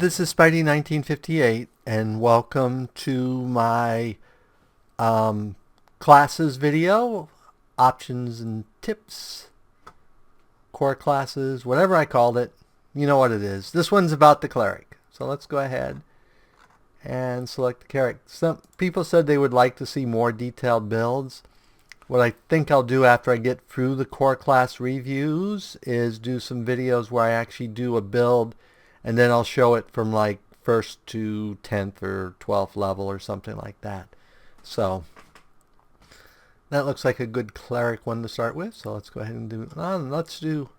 This is Spidey1958, and welcome to my classes video, options and tips, core classes, whatever I called it. You know what it is. This one's about the Cleric. So let's go ahead and select the Cleric. Some people said they would like to see more detailed builds. What I think I'll do after I get through the core class reviews is do some videos where I actually do a build, and then I'll show it from like 1st to 10th or 12th level or something like that. So that looks like a good Cleric one to start with. So let's go ahead and let's do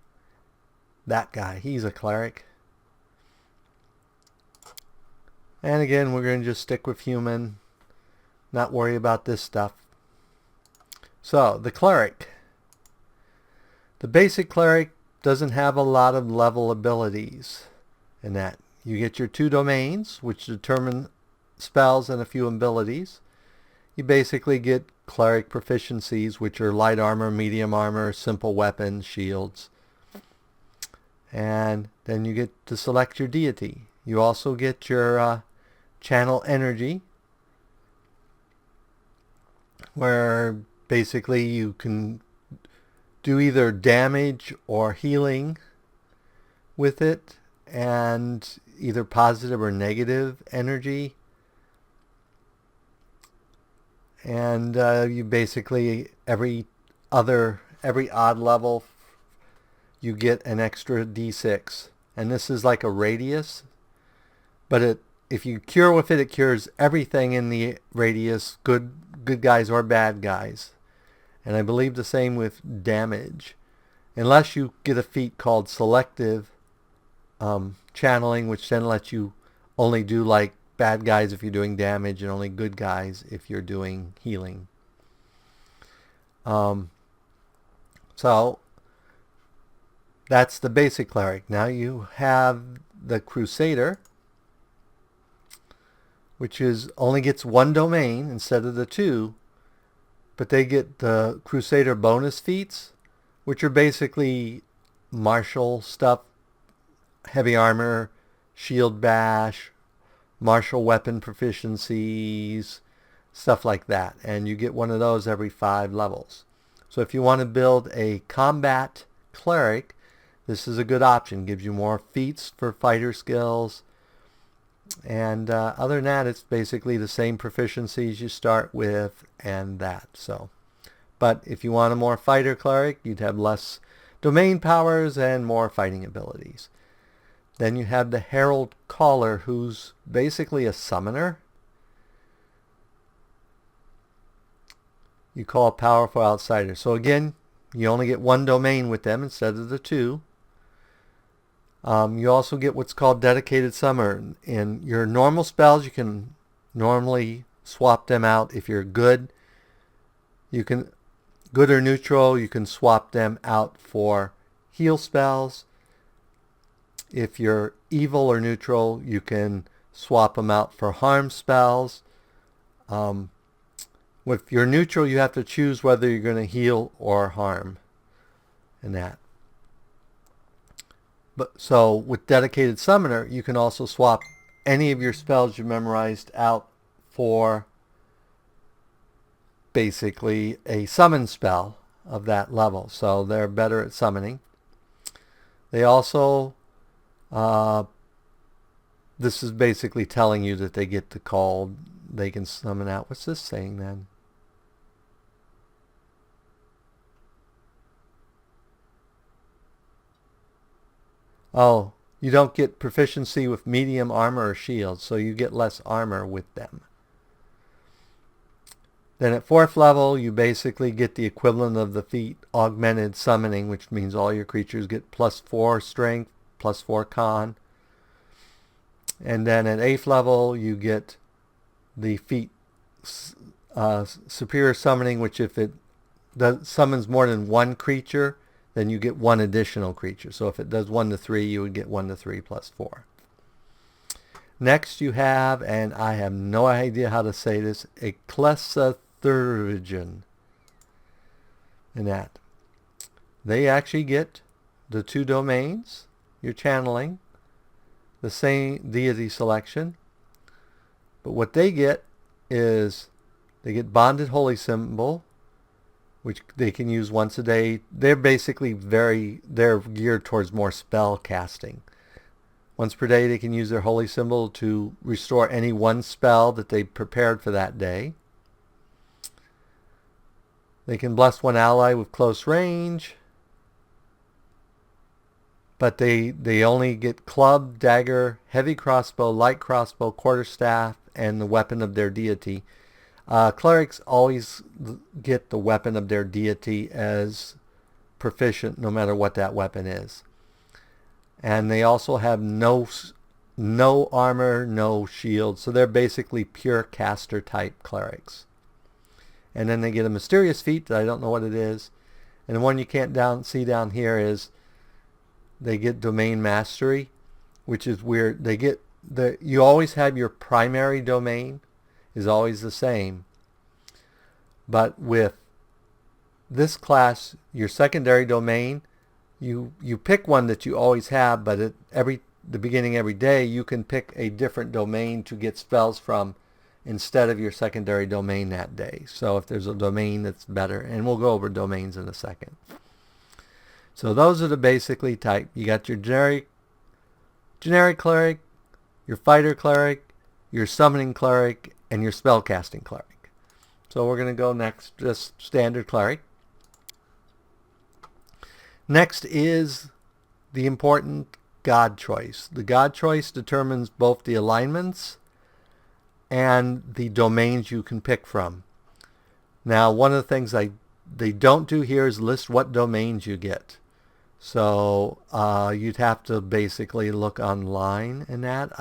that guy. He's a Cleric. And again, we're going to just stick with human, not worry about this stuff. So the Cleric. The basic Cleric doesn't have a lot of level abilities in that. You get your 2 domains, which determine spells and a few abilities. You basically get Cleric proficiencies, which are light armor, medium armor, simple weapons, shields. And then you get to select your deity. You also get your channel energy, where basically you can do either damage or healing with it, and either positive or negative energy. And you basically every odd level you get an extra d6, and this is like a radius, but if you cure with it, it cures everything in the radius, good guys or bad guys. And I believe the same with damage, unless you get a feat called selective channeling, which then lets you only do like bad guys if you're doing damage and only good guys if you're doing healing. So that's the basic Cleric. Now you have the Crusader, which only gets 1 domain instead of the 2, but they get the Crusader bonus feats, which are basically martial stuff, heavy armor, shield bash, martial weapon proficiencies, stuff like that. And you get one of those every 5 levels. So if you want to build a combat Cleric, this is a good option. Gives you more feats for fighter skills. And other than that, it's basically the same proficiencies you start with and that. So, but if you want a more fighter Cleric, you'd have less domain powers and more fighting abilities. Then you have the Herald Caller, who's basically a summoner. You call a powerful outsider. So again, you only get 1 domain with them instead of the 2. You also get what's called dedicated summoner. In your normal spells, you can normally swap them out. If you're good, good or neutral, you can swap them out for heal spells. If you're evil or neutral, you can swap them out for harm spells. With your neutral, you have to choose whether you're going to heal or harm in that. So with dedicated summoner, you can also swap any of your spells you memorized out for basically a summon spell of that level. So they're better at summoning. They also, this is basically telling you that they get the call. They can summon out. What's this saying then? Oh, you don't get proficiency with medium armor or shield, so you get less armor with them. Then at 4th level, you basically get the equivalent of the feat augmented summoning, which means all your creatures get +4 strength, +4 con. And then at 8th level, you get the feat superior summoning, which if it summons more than 1 creature, then you get 1 additional creature. So if it does 1 to 3, you would get 1 to 3 +4. Next you have, and I have no idea how to say this, Ecclesiarchon. And that. They actually get the 2 domains, you're channeling. the same deity selection. But what they get is they get bonded holy symbol, which they can use once a day. They're basically they're geared towards more spell casting. Once per day they can use their holy symbol to restore any one spell that they prepared for that day. They can bless one ally with close range, but they only get club, dagger, heavy crossbow, light crossbow, quarterstaff, and the weapon of their deity. Clerics always get the weapon of their deity as proficient no matter what that weapon is. And they also have no armor, no shield, so they're basically pure caster type clerics. And then they get a mysterious feat that I don't know what it is. And the one you can't see down here is they get domain mastery, which is weird. They get you always have your primary domain is always the same. But with this class, your secondary domain, you pick one that you always have, but at the beginning every day you can pick a different domain to get spells from instead of your secondary domain that day. So if there's a domain that's better, and we'll go over domains in a second. So those are the basically type. You got your generic cleric, your fighter cleric, your summoning cleric, and your spellcasting cleric. So we're going to go next, just standard cleric. Next is the important god choice. The god choice determines both the alignments and the domains you can pick from. Now, one of the things they don't do here is list what domains you get. So you'd have to basically look online in that.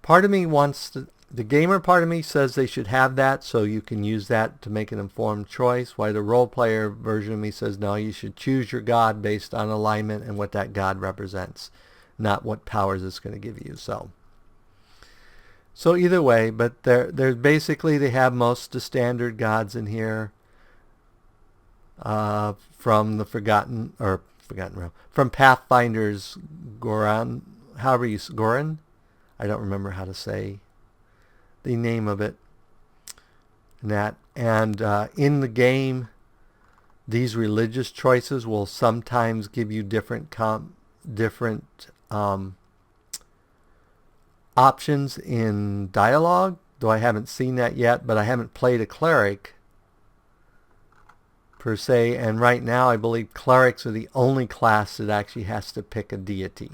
Part of me wants the gamer part of me says they should have that so you can use that to make an informed choice, while the role player version of me says no, you should choose your god based on alignment and what that god represents, not what powers it's going to give you. So either way, but there's basically they have most of the standard gods in here from the Forgotten Realm, from Pathfinder's Goran, Goran? I don't remember how to say the name of it. And in the game, these religious choices will sometimes give you different options in dialogue, though I haven't seen that yet, but I haven't played a cleric per se, and right now I believe clerics are the only class that actually has to pick a deity.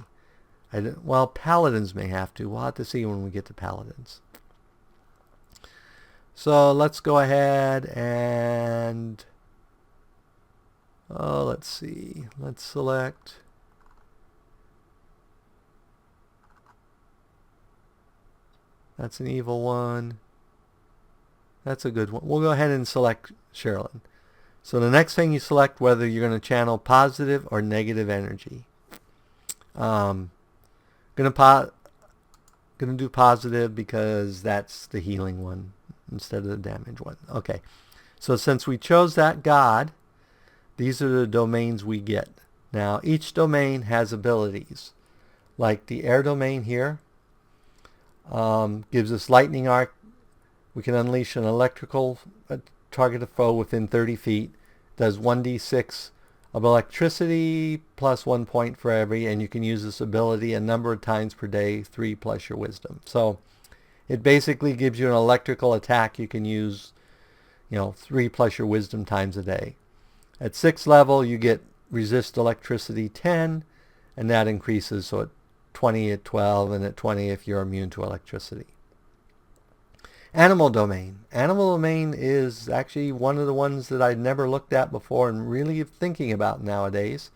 Well, paladins may have to. We'll have to see when we get to paladins. So let's go ahead and let's see. Let's select that's an evil one. That's a good one. We'll go ahead and select Sherilyn. So the next thing you select whether you're going to channel positive or negative energy. Gonna do positive because that's the healing one instead of the damage one. Okay. So since we chose that god, these are the domains we get. Now each domain has abilities. Like the air domain here gives us lightning arc. We can unleash an electrical target a foe within 30 feet. Does 1d6 of electricity plus 1 point for every, and you can use this ability a number of times per day, 3 plus your wisdom. So it basically gives you an electrical attack you can use, 3 plus your wisdom times a day. At 6th level, you get resist electricity 10, and that increases, so at 20 at 12, and at 20 if you're immune to electricity. Animal domain. Animal domain is actually one of the ones that I'd never looked at before and really thinking about nowadays,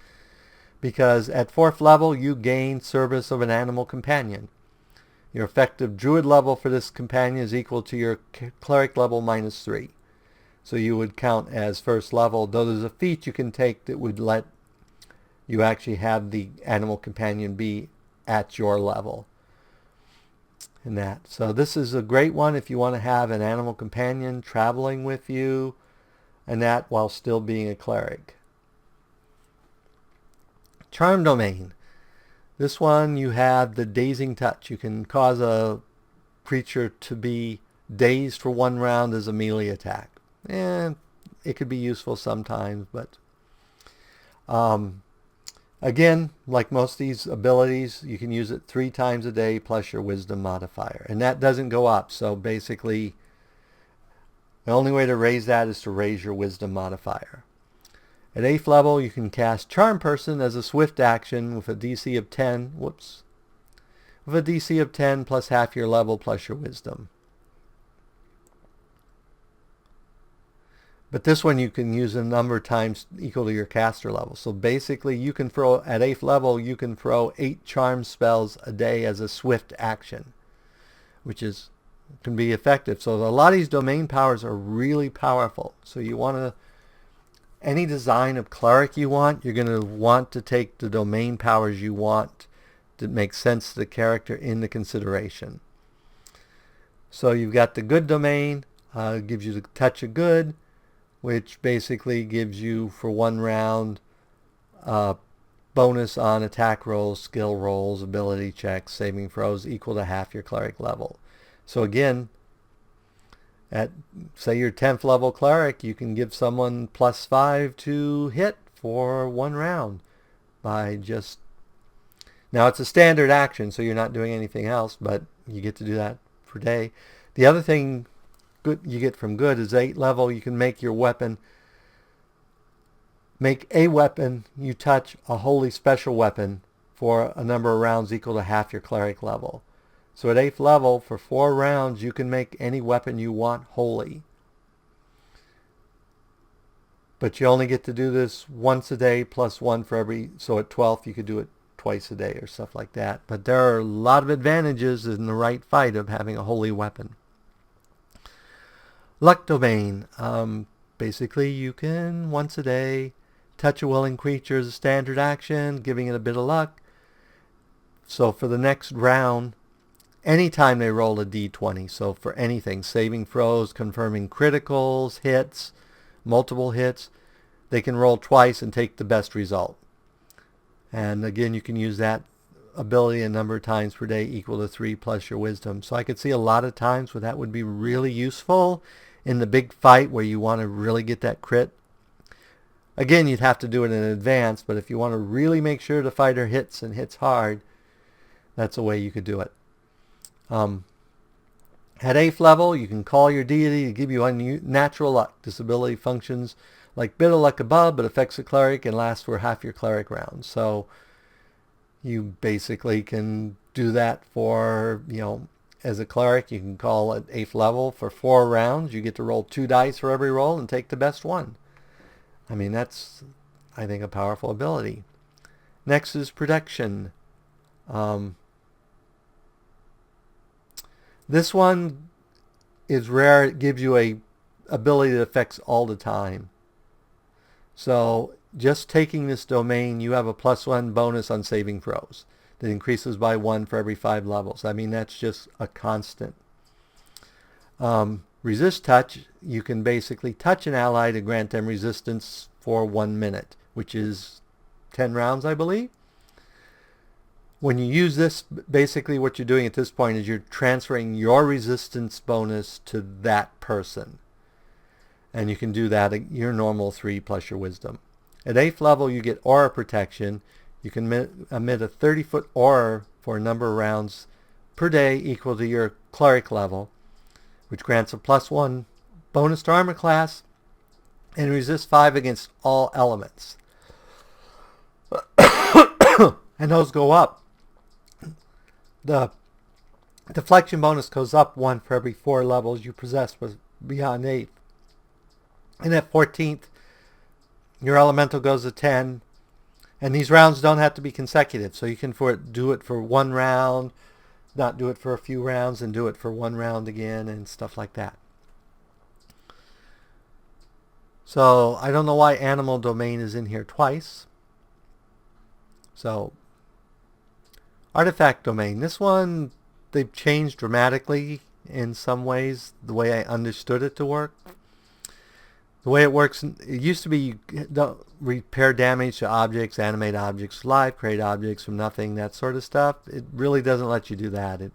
because at 4th level you gain service of an animal companion. Your effective druid level for this companion is equal to your cleric level minus 3. So you would count as 1st level, though there's a feat you can take that would let you actually have the animal companion be at your level. So this is a great one if you want to have an animal companion traveling with you, and that while still being a cleric. Charm domain. This one you have the dazing touch. You can cause a creature to be dazed for 1 round as a melee attack. And it could be useful sometimes, but again, like most of these abilities, you can use it 3 times a day plus your wisdom modifier. And that doesn't go up, so basically the only way to raise that is to raise your wisdom modifier. At 8th level, you can cast Charm Person as a swift action with a DC of 10. Whoops. With a DC of 10 plus half your level plus your wisdom. But this one you can use a number of times equal to your caster level. So basically you can throw, at 8th level, you can throw 8 charm spells a day as a swift action, which can be effective. So a lot of these domain powers are really powerful. So you want to, any design of cleric you want, you're going to want to take the domain powers you want to make sense to the character into consideration. So you've got the good domain, gives you the touch of good, which basically gives you for 1 round bonus on attack rolls, skill rolls, ability checks, saving throws equal to half your cleric level. So again, at say your 10th level cleric, you can give someone +5 to hit for 1 round by just, now it's a standard action, so you're not doing anything else, but you get to do that per day. The other thing good you get from good is 8th level, you can make your weapon, make a weapon you touch a holy special weapon for a number of rounds equal to half your cleric level. So at 8th level, for 4 rounds, you can make any weapon you want holy. But you only get to do this once a day plus 1 for every, so at 12th you could do it twice a day or stuff like that. But there are a lot of advantages in the right fight of having a holy weapon. Luck domain. Basically, you can once a day touch a willing creature as a standard action, giving it a bit of luck. So for the next round, anytime they roll a d20, so for anything, saving throws, confirming criticals, hits, multiple hits, they can roll twice and take the best result. And again, you can use that ability a number of times per day equal to 3 plus your wisdom. So I could see a lot of times where that would be really useful in the big fight where you want to really get that crit. Again, you'd have to do it in advance, but if you want to really make sure the fighter hits and hits hard, that's a way you could do it. At 8th level, you can call your deity to give you unnatural luck. This ability functions like bit of luck above, but affects the cleric and lasts for half your cleric round. So you basically can do that for, as a cleric, you can call at 8th level for 4 rounds. You get to roll 2 dice for every roll and take the best one. I mean, that's, I think, a powerful ability. Next is protection. This one is rare. It gives you a ability that affects all the time. So just taking this domain, you have a +1 bonus on saving throws that increases by 1 for every 5 levels. I mean, that's just a constant. Resist touch, you can basically touch an ally to grant them resistance for 1 minute, which is 10 rounds, I believe. When you use this, basically what you're doing at this point is you're transferring your resistance bonus to that person. And you can do that at your normal 3 plus your wisdom. At 8th level, you get aura protection. You can emit a 30-foot aura for a number of rounds per day equal to your cleric level, which grants a +1 bonus to armor class and resists 5 against all elements. And those go up. The deflection bonus goes up 1 for every 4 levels you possess beyond 8th. And at 14th, your elemental goes to 10. And these rounds don't have to be consecutive. So you can do it for 1 round, not do it for a few rounds, and do it for 1 round again, and stuff like that. So I don't know why animal domain is in here twice. So artifact domain. This one, they've changed dramatically in some ways, the way I understood it to work. The way it works, it used to be you don't repair damage to objects, animate objects live, create objects from nothing, that sort of stuff. It really doesn't let you do that. It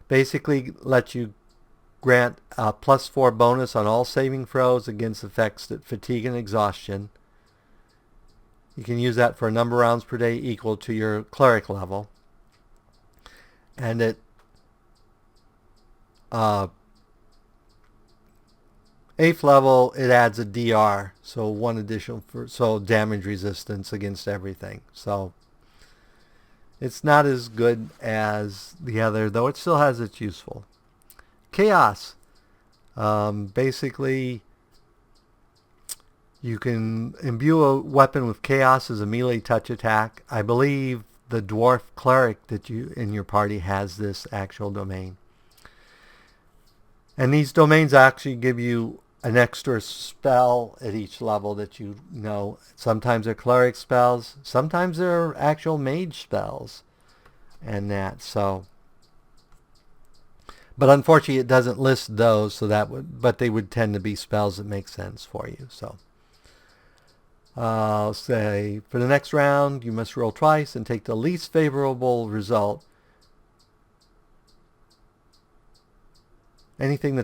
basically lets you grant a +4 bonus on all saving throws against effects that fatigue and exhaustion. You can use that for a number of rounds per day equal to your cleric level. And at 8th level, it adds a DR, so one additional, so damage resistance against everything. So it's not as good as the other, though it still has its useful. Chaos. Basically, you can imbue a weapon with chaos as a melee touch attack. I believe the dwarf cleric that you in your party has this actual domain. And these domains actually give you an extra spell at each level that you know. Sometimes they're cleric spells, sometimes they're actual mage spells, and that. So, but unfortunately, it doesn't list those. So that would, but they would tend to be spells that make sense for you. So, I'll say for the next round, you must roll twice and take the least favorable result. Anytime the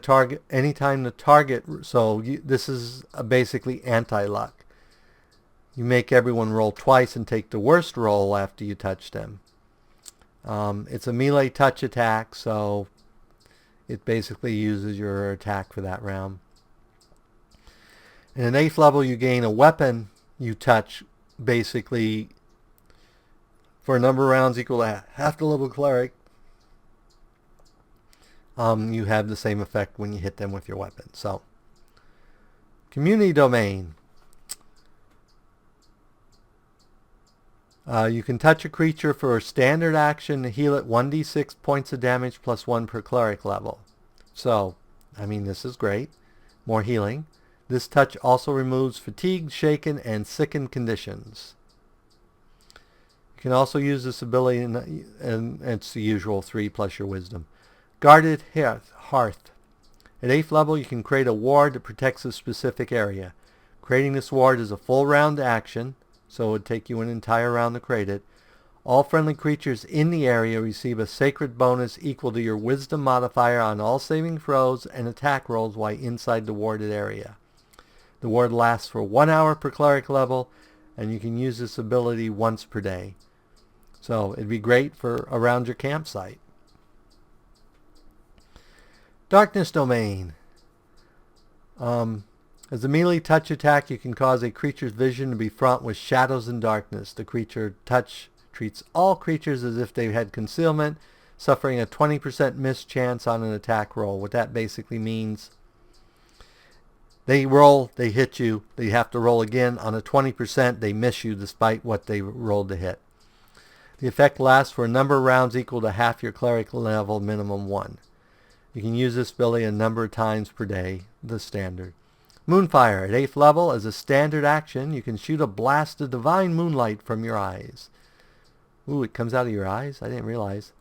target, so this is basically anti-luck. You make everyone roll twice and take the worst roll after you touch them. It's a melee touch attack, so it basically uses your attack for that round. In an 8th level, you gain a weapon you touch, basically, for a number of rounds equal to half the level cleric. You have the same effect when you hit them with your weapon. So, community domain. You can touch a creature for a standard action to heal it 1d6 points of damage plus 1 per cleric level. So, I mean, this is great. More healing. This touch also removes fatigued, shaken, and sickened conditions. You can also use this ability, and it's the usual 3 plus your wisdom. Guarded Hearth. At 8th level, you can create a ward that protects a specific area. Creating this ward is a full round action, so it would take you an entire round to create it. All friendly creatures in the area receive a sacred bonus equal to your wisdom modifier on all saving throws and attack rolls while inside the warded area. The ward lasts for 1 hour per cleric level, and you can use this ability once per day. So it'd be great for around your campsite. Darkness Domain. As a melee touch attack, you can cause a creature's vision to be fraught with shadows and darkness. The creature touch treats all creatures as if they had concealment, suffering a 20% miss chance on an attack roll. What that basically means, they roll, they hit you, they have to roll again. On a 20%, they miss you despite what they rolled to hit. The effect lasts for a number of rounds equal to half your cleric level, minimum 1. You can use this ability a number of times per day, the standard. Moonfire. At 8th level, as a standard action, you can shoot a blast of divine moonlight from your eyes. Ooh, it comes out of your eyes? I didn't realize.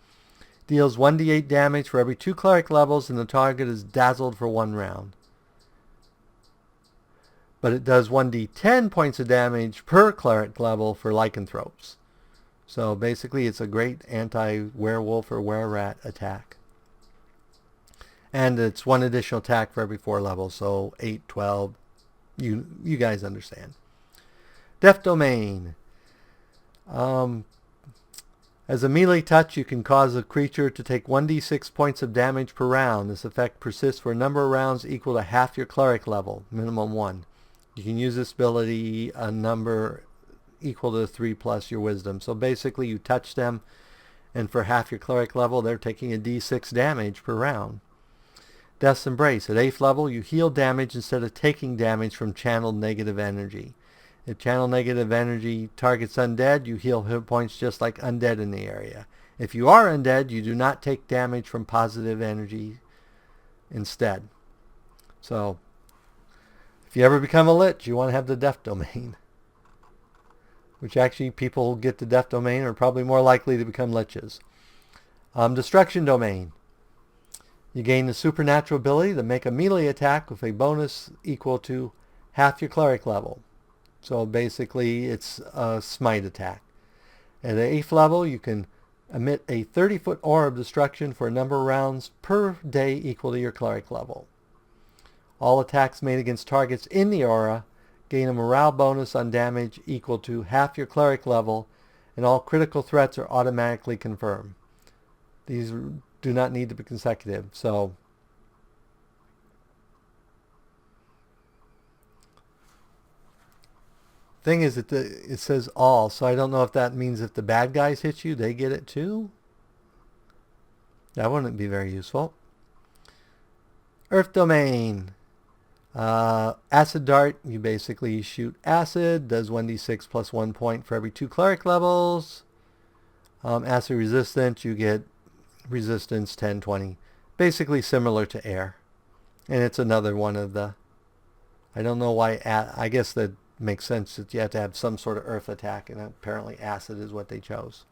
Deals 1d8 damage for every 2 cleric levels, and the target is dazzled for 1 round. But it does 1d10 points of damage per cleric level for lycanthropes. So basically, it's a great anti-werewolf or were-rat attack. And it's 1 additional attack for every 4 levels, so 8, 12. You guys understand. Death Domain. As a melee touch, you can cause a creature to take 1d6 points of damage per round. This effect persists for a number of rounds equal to half your cleric level, minimum 1. You can use this ability a number equal to 3 plus your wisdom. So basically, you touch them, and for half your cleric level, they're taking a d6 damage per round. Death's Embrace. At 8th level, you heal damage instead of taking damage from channeled negative energy. If channeled negative energy targets undead, you heal hit points just like undead in the area. If you are undead, you do not take damage from positive energy instead. So, if you ever become a lich, you want to have the Death Domain. Which actually, people who get the Death Domain are probably more likely to become liches. Destruction Domain. You gain the supernatural ability to make a melee attack with a bonus equal to half your cleric level. So basically it's a smite attack. At the 8th level, you can emit a 30-foot aura of destruction for a number of rounds per day equal to your cleric level. All attacks made against targets in the aura gain a morale bonus on damage equal to half your cleric level, and all critical threats are automatically confirmed. These do not need to be consecutive. So thing is that it says all, so I don't know if that means if the bad guys hit you, they get it too. That wouldn't be very useful. Earth Domain. Acid Dart, you basically shoot acid, does 1d6 plus 1 point for every 2 cleric levels. Acid Resistant, you get resistance 10, 20. Basically similar to air. And it's another one of the... I don't know why... I guess that makes sense that you have to have some sort of earth attack, and apparently acid is what they chose.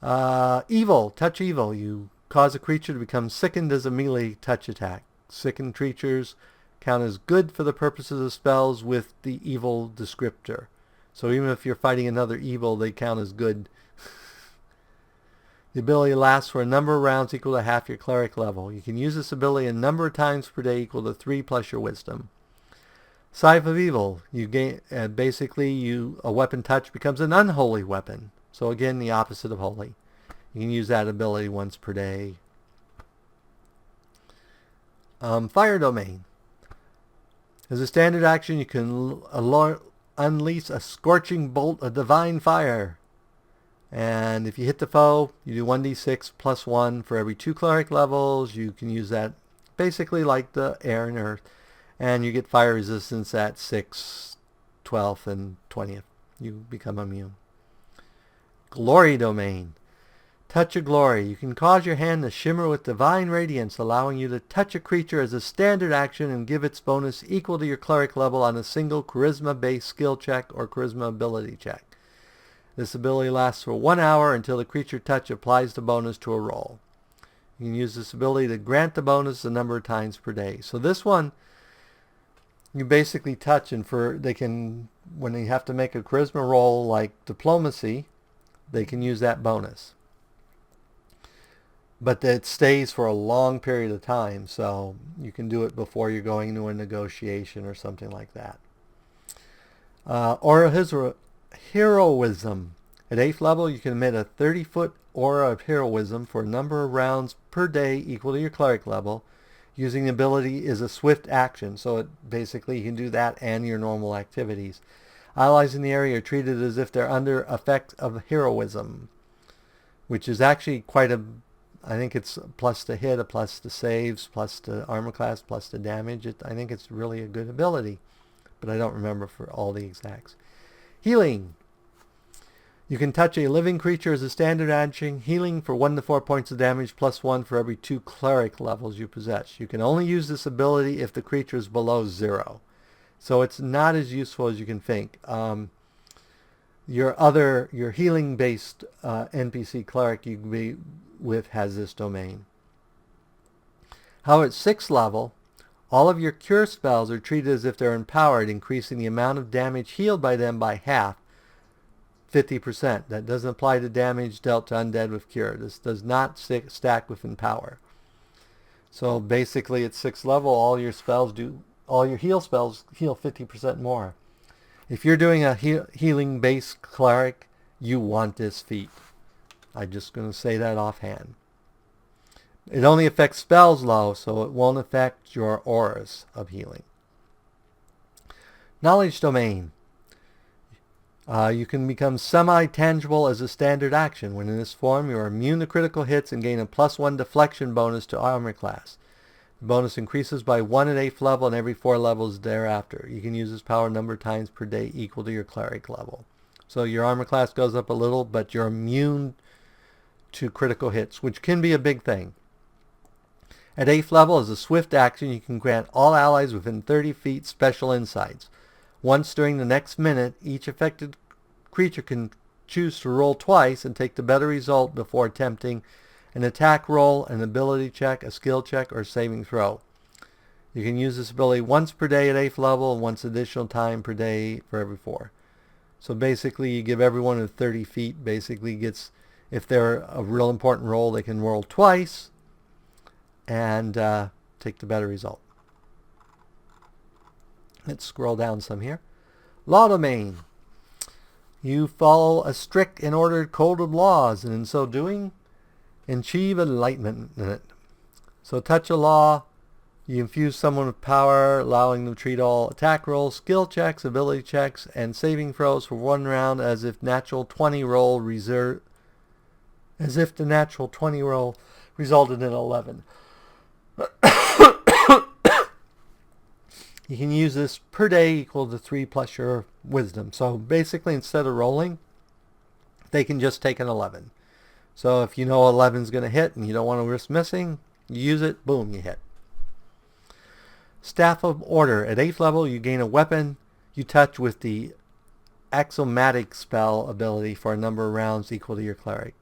Evil. Touch Evil. You cause a creature to become sickened as a melee touch attack. Sickened creatures count as good for the purposes of spells with the evil descriptor. So even if you're fighting another evil, they count as good. The ability lasts for a number of rounds equal to half your cleric level. You can use this ability a number of times per day equal to 3 plus your wisdom. Scythe of Evil. You gain basically a weapon touch becomes an unholy weapon. So again, the opposite of holy. You can use that ability once per day. Fire Domain. As a standard action, you can unleash a scorching bolt of divine fire. And if you hit the foe, you do 1d6 plus 1 for every 2 cleric levels. You can use that basically like the air and earth. And you get fire resistance at 6th, 12th, and 20th. You become immune. Glory Domain. Touch of Glory. You can cause your hand to shimmer with divine radiance, allowing you to touch a creature as a standard action and give its bonus equal to your cleric level on a single charisma-based skill check or charisma ability check. This ability lasts for 1 hour until the creature touch applies the bonus to a roll. You can use this ability to grant the bonus a number of times per day. So this one, you basically touch, and when they have to make a charisma roll like diplomacy, they can use that bonus. But it stays for a long period of time, so you can do it before you're going into a negotiation or something like that. Aura Heroism. At 8th level, you can emit a 30-foot aura of heroism for a number of rounds per day equal to your cleric level. Using the ability is a swift action, so basically you can do that and your normal activities. Allies in the area are treated as if they're under effect of heroism, which is actually quite a... I think it's a plus to hit, a plus to saves, plus to armor class, plus to damage. I think it's really a good ability, but I don't remember for all the exacts. Healing. You can touch a living creature as a standard action, healing for 1 to 4 points of damage plus 1 for every 2 cleric levels you possess. You can only use this ability if the creature is below 0. So it's not as useful as you can think. Your healing-based NPC cleric you can be with has this domain. However, at 6th level, all of your cure spells are treated as if they're empowered, increasing the amount of damage healed by them by half, 50%. That doesn't apply to damage dealt to undead with cure. This does not stack with empower. So basically at 6th level, all your heal spells heal 50% more. If you're doing a healing-based cleric, you want this feat. I'm just going to say that offhand. It only affects spells low, so it won't affect your auras of healing. Knowledge Domain. You can become semi-tangible as a standard action. When in this form, you are immune to critical hits and gain a +1 deflection bonus to armor class. The bonus increases by 1 at 8th level and every 4 levels thereafter. You can use this power a number of times per day equal to your cleric level. So your armor class goes up a little, but you're immune to critical hits, which can be a big thing. At 8th level, as a swift action, you can grant all allies within 30 feet special insights. Once during the next minute, each affected creature can choose to roll twice and take the better result before attempting an attack roll, an ability check, a skill check, or saving throw. You can use this ability once per day at 8th level and once additional time per day for every 4. So basically you give everyone at 30 feet basically gets, if they're a real important roll, they can roll twice and take the better result. Let's scroll down some here. Law domain. You follow a strict and ordered code of laws, and in so doing, achieve enlightenment in it. So touch a law, you infuse someone with power, allowing them to treat all attack rolls, skill checks, ability checks, and saving throws for 1 round as if the natural 20 roll resulted in 11. You can use this per day equal to 3 plus your wisdom. So basically instead of rolling, they can just take an 11. So if you know 11 is going to hit and you don't want to risk missing, you use it, boom, you hit. Staff of Order. At 8th level, you gain a weapon you touch with the axiomatic spell ability for a number of rounds equal to your Cleric.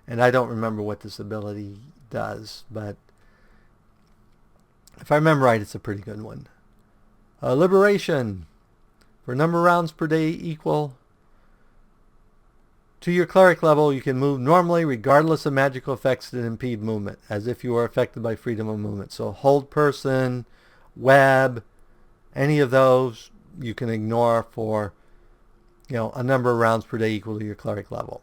And I don't remember what this ability does, but if I remember right, it's a pretty good one. Liberation. For a number of rounds per day equal to your Cleric level, you can move normally regardless of magical effects that impede movement, as if you are affected by freedom of movement. So hold person, web, any of those you can ignore for a number of rounds per day equal to your Cleric level.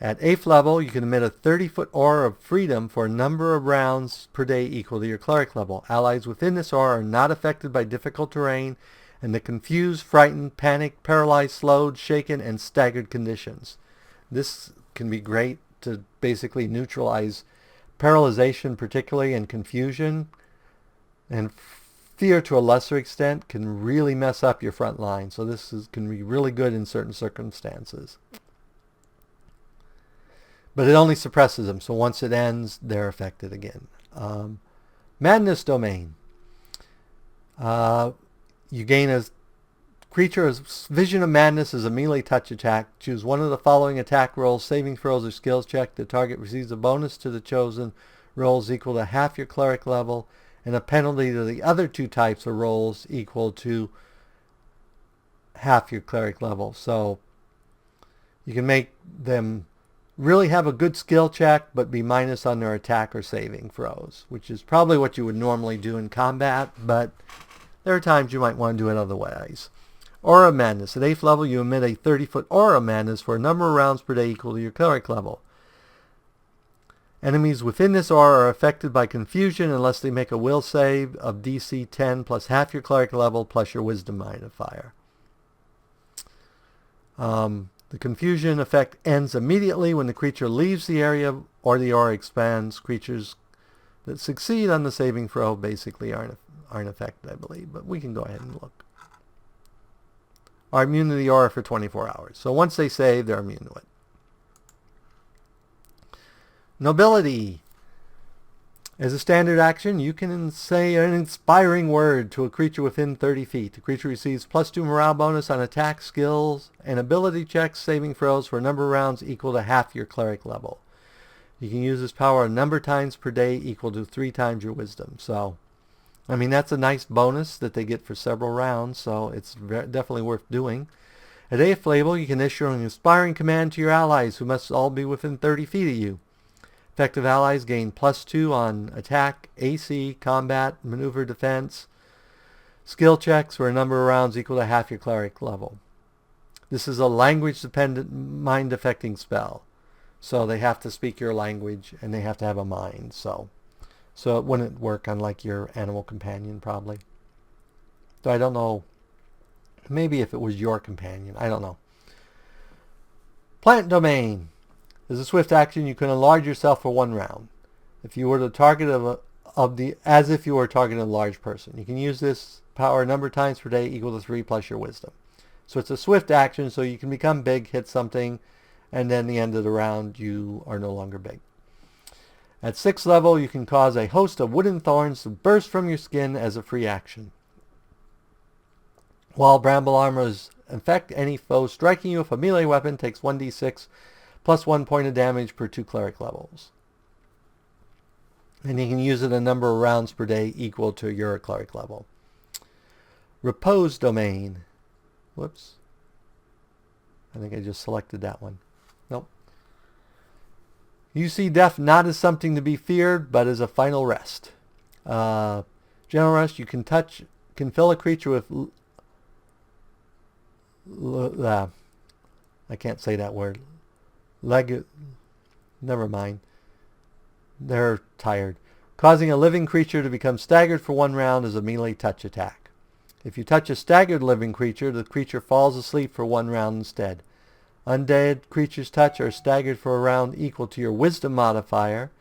At 8th level, you can emit a 30-foot aura of freedom for a number of rounds per day equal to your Cleric level. Allies within this aura are not affected by difficult terrain and the confused, frightened, panicked, paralyzed, slowed, shaken, and staggered conditions. This can be great to basically neutralize paralyzation particularly, and confusion. And fear to a lesser extent can really mess up your front line. So this can be really good in certain circumstances. But it only suppresses them, so once it ends, they're affected again. Madness domain. You gain a creature's Vision of Madness as a melee touch attack. Choose one of the following attack rolls, saving throws, or skills check. The target receives a bonus to the chosen rolls equal to half your Cleric level, and a penalty to the other 2 types of rolls equal to half your Cleric level. So you can make them really have a good skill check, but be minus on their attack or saving throws, which is probably what you would normally do in combat, but there are times you might want to do it other ways. Aura of Madness. At 8th level, you emit a 30-foot Aura of Madness for a number of rounds per day equal to your Cleric level. Enemies within this aura are affected by confusion unless they make a will save of DC 10 plus half your Cleric level plus your Wisdom modifier. The confusion effect ends immediately when the creature leaves the area or the aura expands. Creatures that succeed on the saving throw basically aren't affected, I believe, but we can go ahead and look. Are immune to the aura for 24 hours. So once they save, they're immune to it. Nobility. As a standard action, you can say an inspiring word to a creature within 30 feet. The creature receives +2 morale bonus on attack, skills, and ability checks, saving throws for a number of rounds equal to half your Cleric level. You can use this power a number of times per day equal to 3 times your wisdom. So, I mean, that's a nice bonus that they get for several rounds, so it's definitely worth doing. At 8th level, you can issue an inspiring command to your allies who must all be within 30 feet of you. Effective allies gain +2 on attack, AC, combat, maneuver, defense, skill checks for a number of rounds equal to half your Cleric level. This is a language-dependent mind-affecting spell. So they have to speak your language and they have to have a mind. So it wouldn't work on like your animal companion probably. So I don't know. Maybe if it was your companion. I don't know. Plant domain. As a swift action, you can enlarge yourself for 1 round. If you were the target as if you were targeting a large person. You can use this power a number of times per day equal to 3 plus your wisdom. So it's a swift action, so you can become big, hit something, and then the end of the round you are no longer big. At 6th level, you can cause a host of wooden thorns to burst from your skin as a free action. While bramble armors infect any foe striking you with a melee weapon takes 1d6 plus 1 point of damage per 2 cleric levels. And you can use it a number of rounds per day equal to your cleric level. Repose domain. Whoops. I think I just selected that one. Nope. You see death not as something to be feared, but as a final rest. General rest, you can fill a creature with I can't say that word. Never mind. They're tired. Causing a living creature to become staggered for 1 round is a melee touch attack. If you touch a staggered living creature, the creature falls asleep for 1 round instead. Undead creatures touched are staggered for a round equal to your wisdom modifier.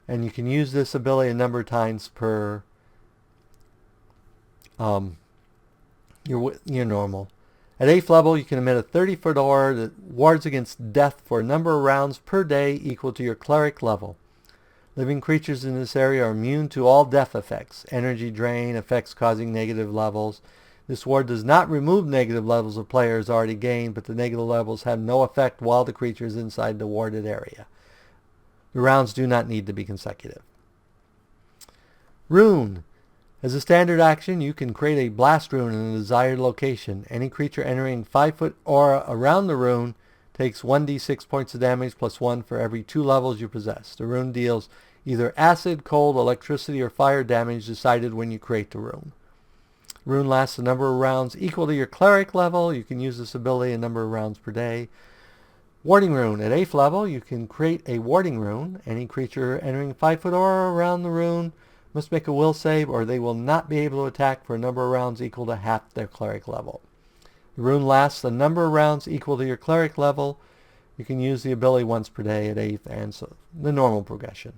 And you can use this ability a number of times per your normal. At 8th level, you can emit a 30-foot aura that wards against death for a number of rounds per day equal to your cleric level. Living creatures in this area are immune to all death effects, energy drain, effects causing negative levels. This ward does not remove negative levels of players already gained, but the negative levels have no effect while the creature is inside the warded area. The rounds do not need to be consecutive. Rune. As a standard action, you can create a blast rune in a desired location. Any creature entering 5-foot aura around the rune takes 1d6 points of damage plus 1 for every 2 levels you possess. The rune deals either acid, cold, electricity, or fire damage decided when you create the rune. Rune lasts a number of rounds equal to your cleric level. You can use this ability a number of rounds per day. Warding rune. At 8th level, you can create a warding rune. Any creature entering 5-foot aura around the rune must make a will save, or they will not be able to attack for a number of rounds equal to half their cleric level. The rune lasts a number of rounds equal to your cleric level. You can use the ability once per day at 8th and so the normal progression.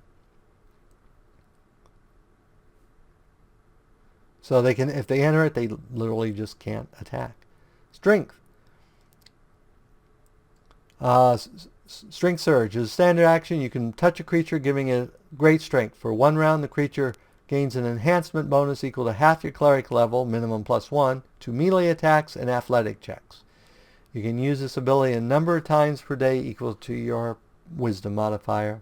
So they can, if they enter it, they literally just can't attack. Strength. Strength Surge is a standard action. You can touch a creature, giving it great strength. For 1 round, the creature gains an enhancement bonus equal to half your cleric level, minimum plus 1, to melee attacks and athletic checks. You can use this ability a number of times per day equal to your wisdom modifier.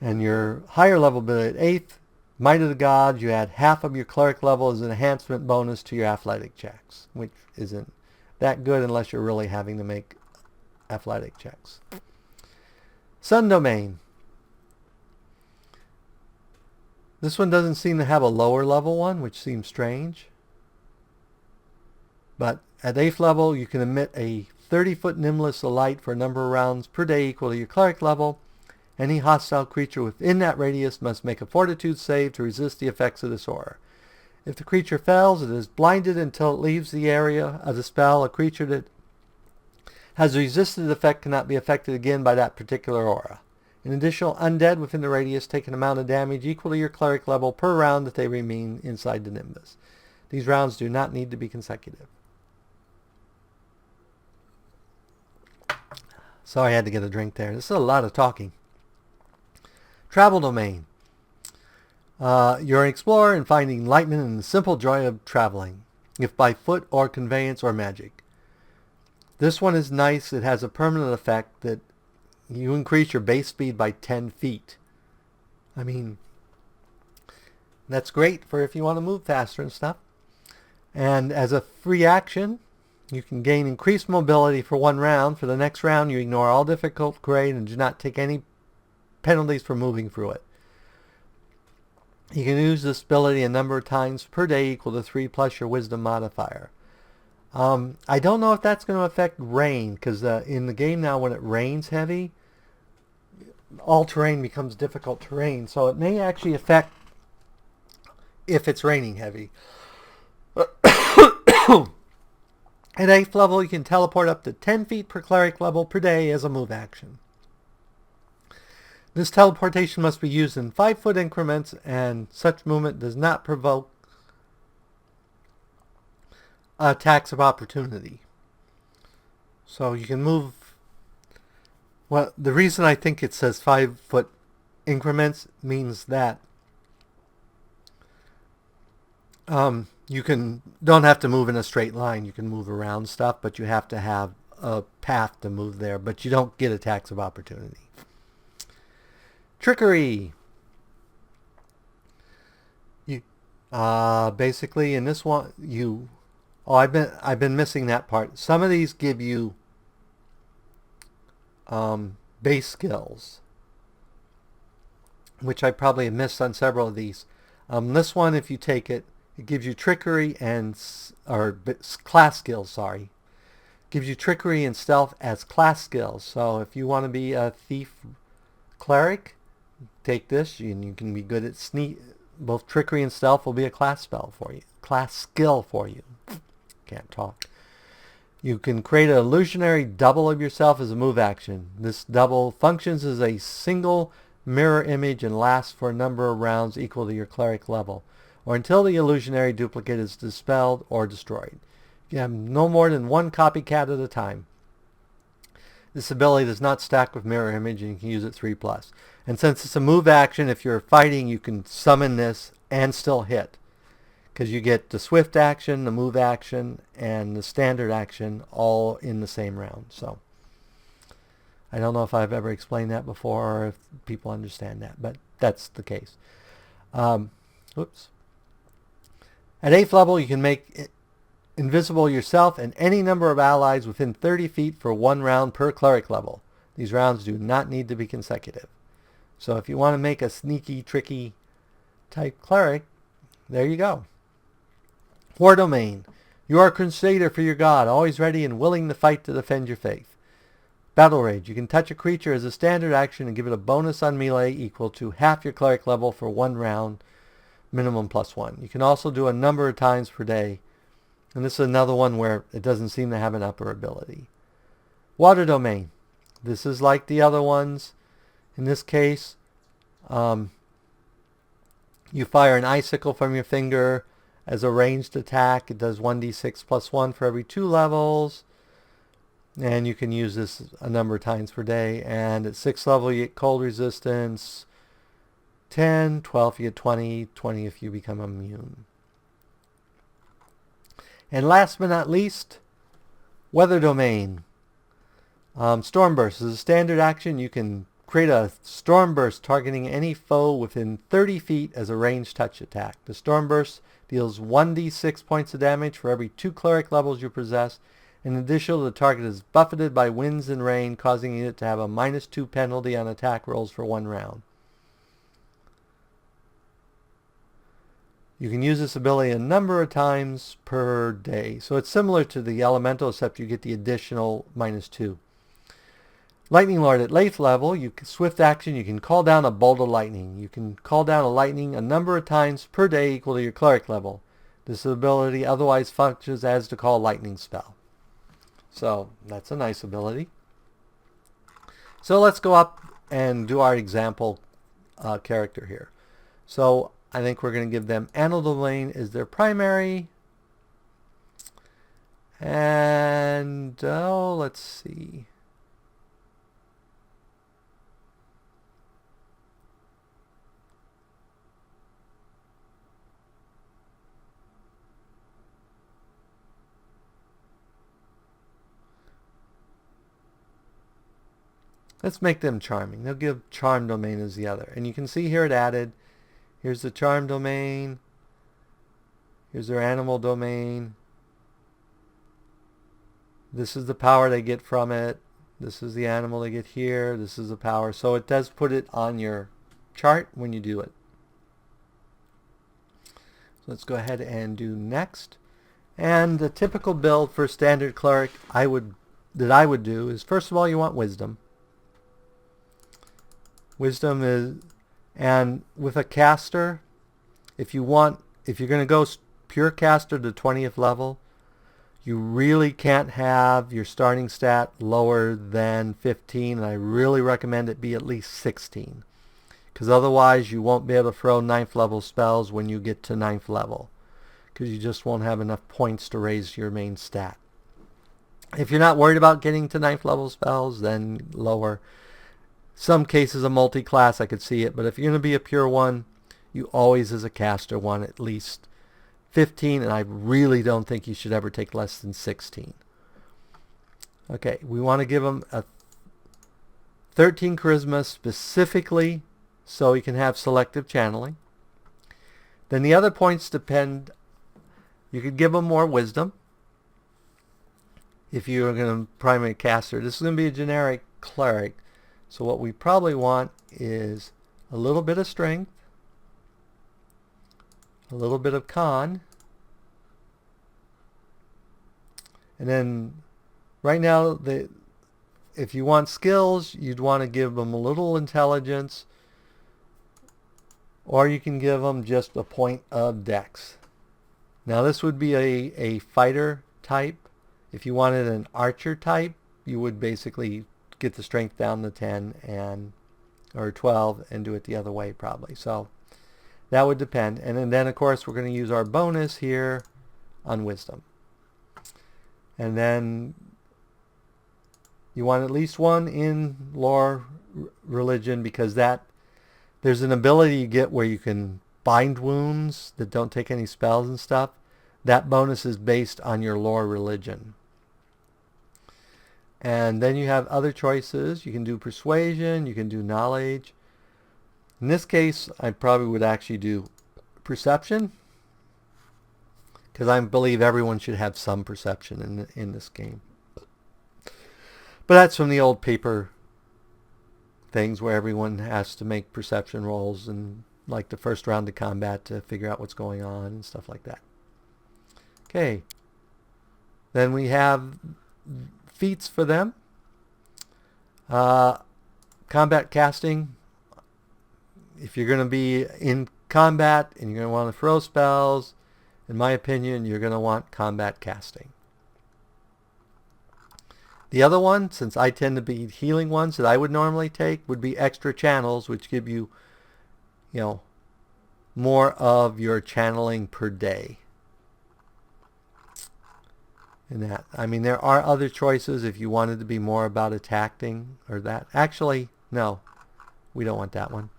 And your higher level ability at 8th, Might of the Gods, you add half of your cleric level as an enhancement bonus to your athletic checks, which isn't that good unless you're really having to make athletic checks. Sun Domain. This one doesn't seem to have a lower level one, which seems strange. But at 8th level, you can emit a 30-foot nimbus of light for a number of rounds per day equal to your cleric level. Any hostile creature within that radius must make a fortitude save to resist the effects of this aura. If the creature fails, it is blinded until it leaves the area of the spell. A creature that has resisted the effect cannot be affected again by that particular aura. An additional undead within the radius take an amount of damage equal to your cleric level per round that they remain inside the nimbus. These rounds do not need to be consecutive. Sorry, I had to get a drink there. This is a lot of talking. Travel Domain. You're an explorer and finding enlightenment in the simple joy of traveling, if by foot or conveyance or magic. This one is nice. It has a permanent effect that you increase your base speed by 10 feet. I mean, that's great for if you want to move faster and stuff. And as a free action, you can gain increased mobility for 1 round. For the next round, you ignore all difficult terrain and do not take any penalties for moving through it. You can use this ability a number of times per day equal to 3 plus your wisdom modifier. I don't know if that's going to affect rain, because in the game now when it rains heavy, all terrain becomes difficult terrain. So it may actually affect if it's raining heavy. At 8th level, you can teleport up to 10 feet per cleric level per day as a move action. This teleportation must be used in 5-foot increments, and such movement does not provoke attacks of opportunity. So you can move. Well, the reason I think it says 5-foot increments means that you don't have to move in a straight line. You can move around stuff, but you have to have a path to move there, but you don't get attacks of opportunity. Trickery. You basically in this one I've been missing that part. Some of these give you base skills, which I probably have missed on several of these. This one, if you take it, it gives you trickery or class skills. Sorry, gives you trickery and stealth as class skills. So if you want to be a thief cleric, take this, and you can be good at sneak. Both trickery and stealth will be a class spell for you, class skill for you. Can't talk. You can create an illusionary double of yourself as a move action. This double functions as a single mirror image and lasts for a number of rounds equal to your cleric level, or until the illusionary duplicate is dispelled or destroyed. You have no more than one copycat at a time. This ability does not stack with mirror image, and you can use it 3+. And since it's a move action, if you're fighting, you can summon this and still hit, because you get the swift action, the move action, and the standard action all in the same round. So I don't know if I've ever explained that before or if people understand that, but that's the case. Oops. At 8th level, you can make invisible yourself and any number of allies within 30 feet for 1 round per cleric level. These rounds do not need to be consecutive. So if you want to make a sneaky, tricky type cleric, there you go. War Domain. You are a crusader for your god, always ready and willing to fight to defend your faith. Battle Rage. You can touch a creature as a standard action and give it a bonus on melee equal to half your cleric level for 1 round, minimum +1. You can also do a number of times per day. And this is another one where it doesn't seem to have an upper ability. Water Domain. This is like the other ones. In this case, you fire an icicle from your finger as a ranged attack. It does 1d6 +1 for every 2 levels. And you can use this a number of times per day. And at 6th level, you get cold resistance. 10, 12, you get 20. 20 if you become immune. And last but not least, Weather Domain. Stormburst is a standard action. You can create a Stormburst targeting any foe within 30 feet as a ranged touch attack. The Stormburst deals 1d6 points of damage for every 2 cleric levels you possess. In addition, the target is buffeted by winds and rain, causing it to have a -2 penalty on attack rolls for 1 round. You can use this ability a number of times per day. So it's similar to the Elemental, except you get the additional -2. Lightning Lord at 8th level, swift action, you can call down a bolt of lightning. You can call down a lightning a number of times per day equal to your cleric level. This ability otherwise functions as to call lightning spell. So that's a nice ability. So let's go up and do our example character here. So I think we're going to give them Animal Domain as their primary. And let's see. Let's make them charming. They'll give Charm Domain as the other. And you can see here it added. Here's the Charm Domain. Here's their Animal Domain. This is the power they get from it. This is the animal they get here. This is the power. So it does put it on your chart when you do it. So let's go ahead and do next. And the typical build for standard cleric that I would do is, first of all, you want wisdom. Wisdom is, and with a caster, if you're going to go pure caster to 20th level, you really can't have your starting stat lower than 15, and I really recommend it be at least 16, because otherwise you won't be able to throw 9th level spells when you get to 9th level, because you just won't have enough points to raise your main stat. If you're not worried about getting to 9th level spells, then lower. Some cases a multi-class, I could see it, but if you're going to be a pure one, you always as a caster want at least 15, and I really don't think you should ever take less than 16. Okay, we want to give him a 13 charisma specifically so he can have selective channeling. Then the other points depend. You could give him more wisdom if you're going to primary caster. This is going to be a generic cleric. So what we probably want is a little bit of strength, a little bit of con, and then right now, if you want skills, you'd want to give them a little intelligence, or you can give them just a point of dex. Now this would be a fighter type. If you wanted an archer type, you would basically get the strength down to 10 or 12 and do it the other way probably. So that would depend. And then of course we're going to use our bonus here on wisdom. And then you want at least one in lore religion, because there's an ability you get where you can bind wounds that don't take any spells and stuff. That bonus is based on your lore religion. And then you have other choices. You can do persuasion, you can do knowledge. In this case, I probably would actually do perception, because I believe everyone should have some perception in this game. But that's from the old paper things where everyone has to make perception rolls and like the first round of combat to figure out what's going on and stuff like that. Okay. Then we have feats for them. Combat casting. If you're going to be in combat and you're going to want to throw spells, in my opinion, you're going to want combat casting. The other one, since I tend to be healing ones that I would normally take, would be extra channels, which give you, more of your channeling per day. And that, I mean, there are other choices if you wanted to be more about attacking or that. Actually, no, we don't want that one.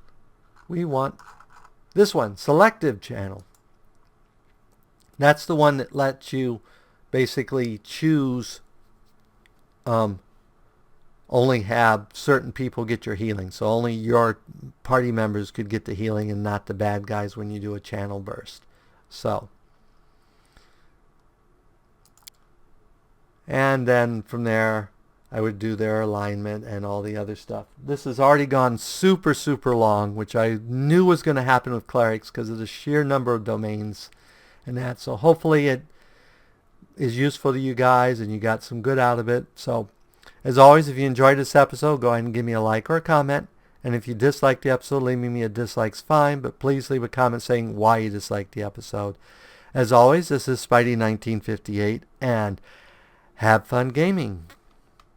We want this one, selective channel. That's the one that lets you basically choose only have certain people get your healing. So only your party members could get the healing and not the bad guys when you do a channel burst. So, and then from there, I would do their alignment and all the other stuff. This has already gone super, super long, which I knew was going to happen with clerics because of the sheer number of domains and that. So hopefully it is useful to you guys and you got some good out of it. So as always, if you enjoyed this episode, go ahead and give me a like or a comment. And if you disliked the episode, leaving me a dislike's fine, but please leave a comment saying why you disliked the episode. As always, this is Spidey 1958, and have fun gaming.